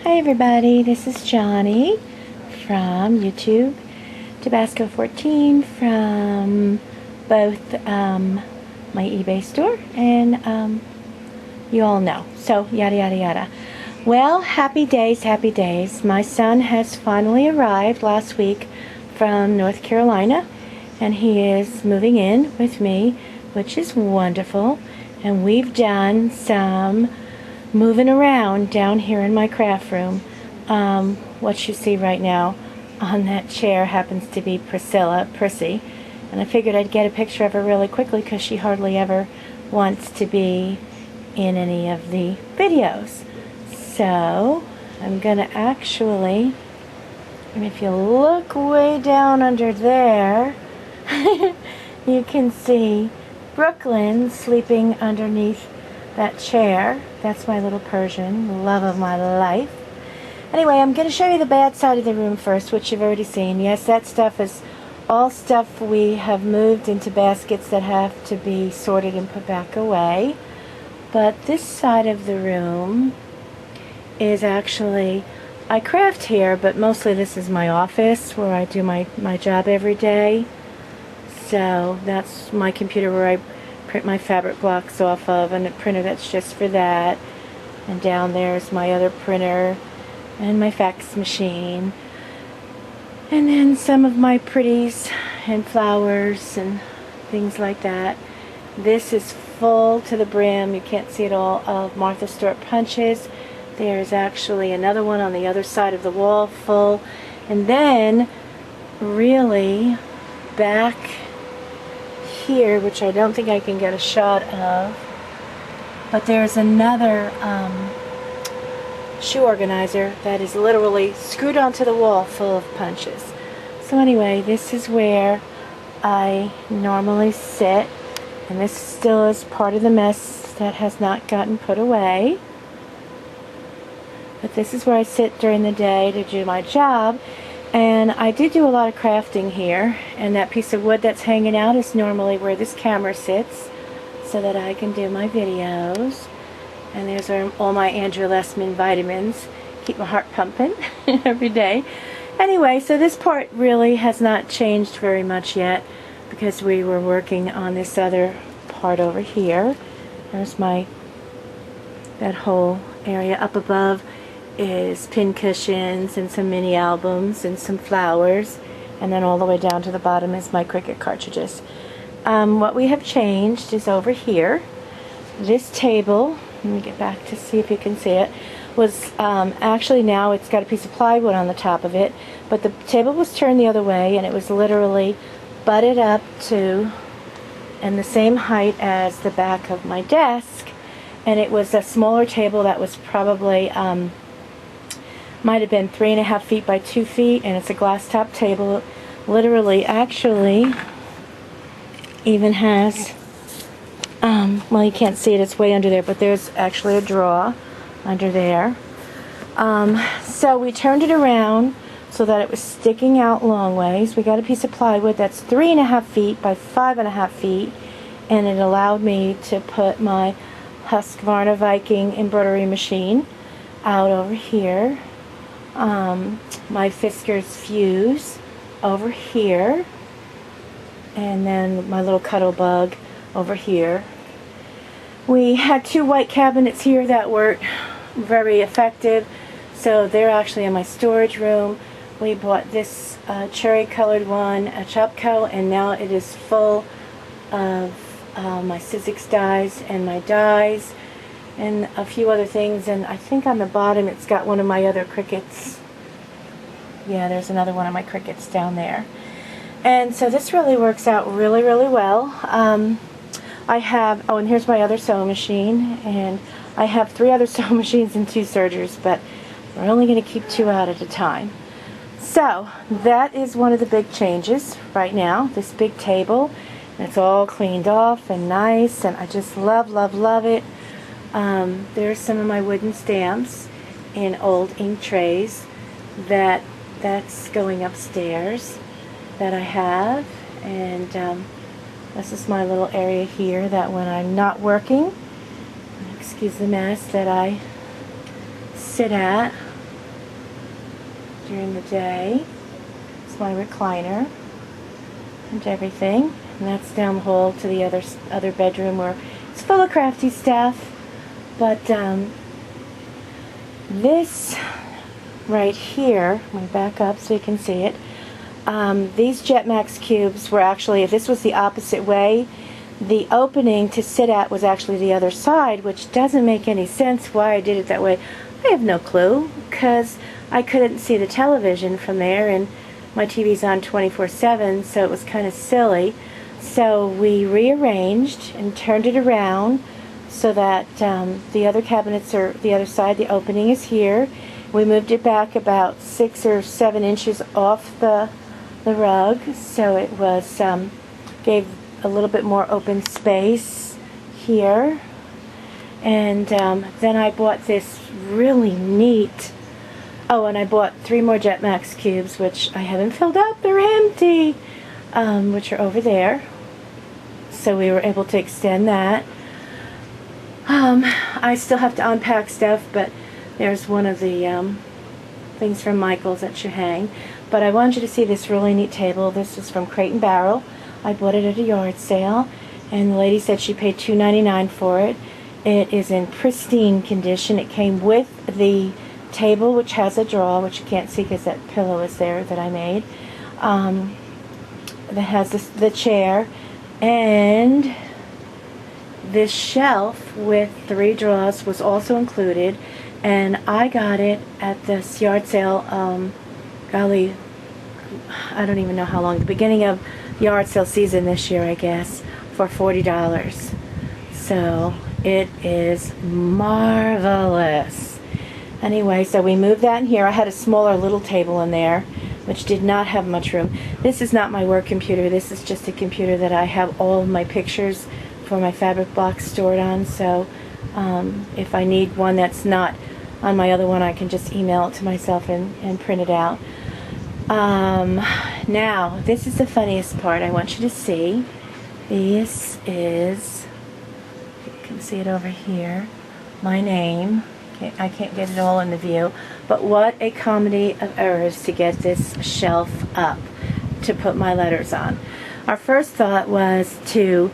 Hi everybody, this is Johnny from YouTube, Tabasco 14 from both my eBay store and you all know. So yada yada yada. Well, happy days, happy days. My son has finally arrived last week from North Carolina and he is moving in with me, which is wonderful. And we've done some moving around down here in my craft room. What you see right now on that chair happens to be Prissy, and I figured I'd get a picture of her really quickly because she hardly ever wants to be in any of the videos. So I'm gonna actually, and if you look way down under there, you can see Brooklyn sleeping underneath that chair. That's my little Persian, love of my life. Anyway, I'm going to show you the bad side of the room first, which you've already seen. Yes, that stuff is all stuff we have moved into baskets that have to be sorted and put back away. But this side of the room is actually, I craft here, but mostly this is my office where I do my job every day. So that's my computer where I print my fabric blocks off of, and a printer that's just for that. And down there's my other printer and my fax machine, and then some of my pretties and flowers and things like that. This is full to the brim, you can't see it all, of Martha Stewart punches. There's actually another one on the other side of the wall full, and then really back here, which I don't think I can get a shot of, but there's another shoe organizer that is literally screwed onto the wall full of punches. So anyway, this is where I normally sit, and this still is part of the mess that has not gotten put away. But this is where I sit during the day to do my job. And I do a lot of crafting here, and that piece of wood that's hanging out is normally where this camera sits so that I can do my videos. And there's all my Andrew Lessman vitamins, keep my heart pumping every day. Anyway, so this part really has not changed very much yet because we were working on this other part over here. There's that whole area up above is pin cushions and some mini albums and some flowers, and then all the way down to the bottom is my Cricut cartridges. What we have changed is over here. This table, let me get back to see if you can see it, was actually, now it's got a piece of plywood on the top of it, but the table was turned the other way and it was literally butted up to and the same height as the back of my desk, and it was a smaller table that was probably might have been 3.5 feet by 2 feet, and it's a glass top table. It literally actually even has, well, you can't see it, it's way under there, but there's actually a drawer under there. So we turned it around so that it was sticking out long ways. We got a piece of plywood that's 3.5 feet by 5.5 feet, and it allowed me to put my Husqvarna Viking embroidery machine out over here. My Fiskars fuse over here, and then my little cuddle bug over here. We had 2 white cabinets here that weren't very effective, so they're actually in my storage room. We bought this cherry colored one at Shopco, and now it is full of my Sizzix dies and my dies and a few other things, and I think on the bottom it's got one of my other Cricuts. Yeah, there's another one of my Cricuts down there. And so this really works out really, really well. I have, oh, and here's my other sewing machine, and I have 3 other sewing machines and 2 sergers, but we're only going to keep 2 out at a time. So that is one of the big changes right now, this big table. And it's all cleaned off and nice, and I just love, love, love it. There's some of my wooden stamps in old ink trays that's going upstairs that I have, and this is my little area here that when I'm not working, excuse the mess, that I sit at. during the day. It's my recliner and everything. And that's down the hall to the other bedroom where it's full of crafty stuff. But this right here, I'm going to back up so you can see it. These Jetmax cubes were actually, if this was the opposite way, the opening to sit at was actually the other side, which doesn't make any sense why I did it that way. I have no clue, because I couldn't see the television from there, and my TV's on 24/7, so it was kind of silly. So we rearranged and turned it around so that the other cabinets are the other side. The opening is here. We moved it back about 6 or 7 inches off the rug, so it was gave a little bit more open space here. And then I bought this really neat, oh, and I bought 3 more Jetmax cubes, which I haven't filled up, they're empty, which are over there. So we were able to extend that. I still have to unpack stuff, but there's one of the things from Michael's that should hang. But I wanted you to see this really neat table. This is from Crate and Barrel. I bought it at a yard sale, and the lady said she paid $2.99 for it. It is in pristine condition. It came with the table, which has a drawer, which you can't see because that pillow is there that I made. That has the chair, and this shelf with 3 drawers was also included, and I got it at this yard sale, golly, I don't even know how long, the beginning of yard sale season this year, I guess, for $40. So it is marvelous. Anyway, so we moved that in here. I had a smaller little table in there, which did not have much room. This is not my work computer. This is just a computer that I have all of my pictures for my fabric box stored on. So if I need one that's not on my other one, I can just email it to myself and print it out. Now, this is the funniest part I want you to see. This is, you can see it over here, my name. I can't get it all in the view, but what a comedy of errors to get this shelf up to put my letters on. Our first thought was to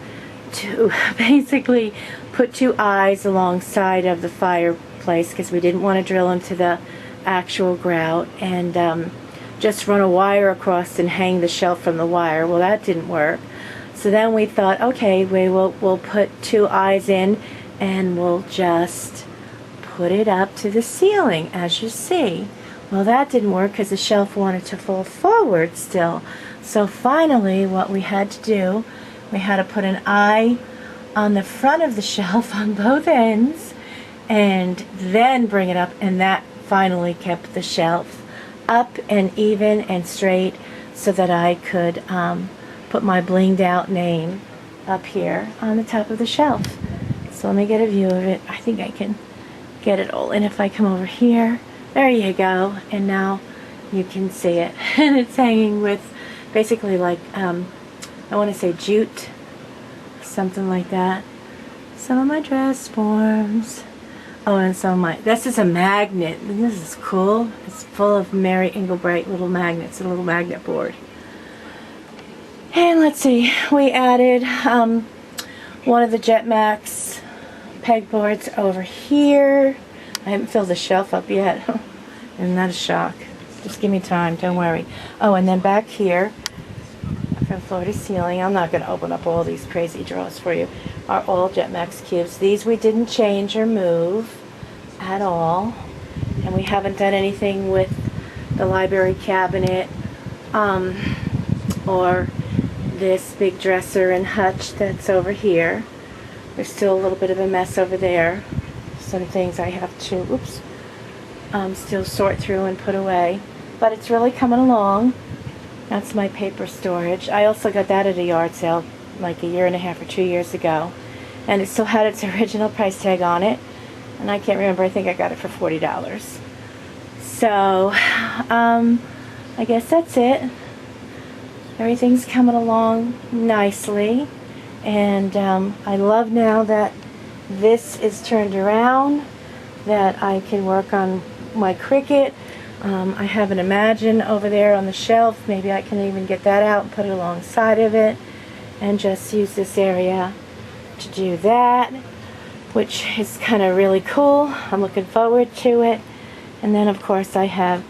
basically put 2 eyes alongside of the fireplace, because we didn't want to drill into the actual grout, and just run a wire across and hang the shelf from the wire. Well, that didn't work. So then we thought, okay, we'll put 2 eyes in, and we'll just put it up to the ceiling, as you see. Well, that didn't work because the shelf wanted to fall forward still. So finally, what we had to do, we had to put an eye on the front of the shelf on both ends, and then bring it up, and that finally kept the shelf up and even and straight, so that I could put my blinged out name up here on the top of the shelf. So let me get a view of it. I think I can get it all in if I come over here. There you go, and now you can see it. And it's hanging with basically like I want to say jute, something like that. Some of my dress forms. Oh, and some of my, this is a magnet. This is cool. It's full of Mary Englebright little magnets, a little magnet board. And let's see, we added one of the Jetmax pegboards over here. I haven't filled the shelf up yet. Isn't that a shock? Just give me time, don't worry. Oh, and then back here, from floor to ceiling, I'm not going to open up all these crazy drawers for you, are all Jetmax cubes. These we didn't change or move at all. And we haven't done anything with the library cabinet or this big dresser and hutch that's over here. There's still a little bit of a mess over there. Some things I have to, still sort through and put away. But it's really coming along. That's my paper storage. I also got that at a yard sale like 1.5 or 2 years ago. And it still had its original price tag on it. And I can't remember, I think I got it for $40. So, I guess that's it. Everything's coming along nicely. And I love now that this is turned around, that I can work on my Cricut. I have an Imagine over there on the shelf. Maybe I can even get that out and put it alongside of it and just use this area to do that, which is kind of really cool. I'm looking forward to it. And then of course I have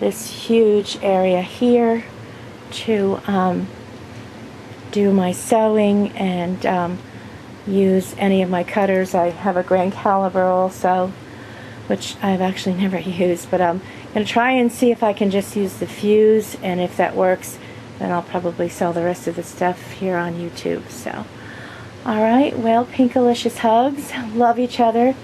this huge area here to do my sewing and use any of my cutters. I have a grand caliber also, which I've actually never used, but I'm going to try and see if I can just use the fuse, and if that works, then I'll probably sell the rest of the stuff here on YouTube. So, alright, well, Pinkalicious hugs. Love each other.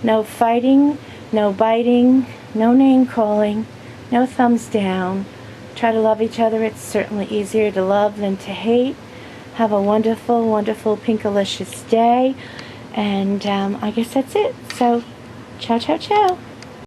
No fighting, no biting, no name calling, no thumbs down. Try to love each other. It's certainly easier to love than to hate. Have a wonderful, wonderful Pinkalicious day. And I guess that's it. So, ciao, ciao, ciao.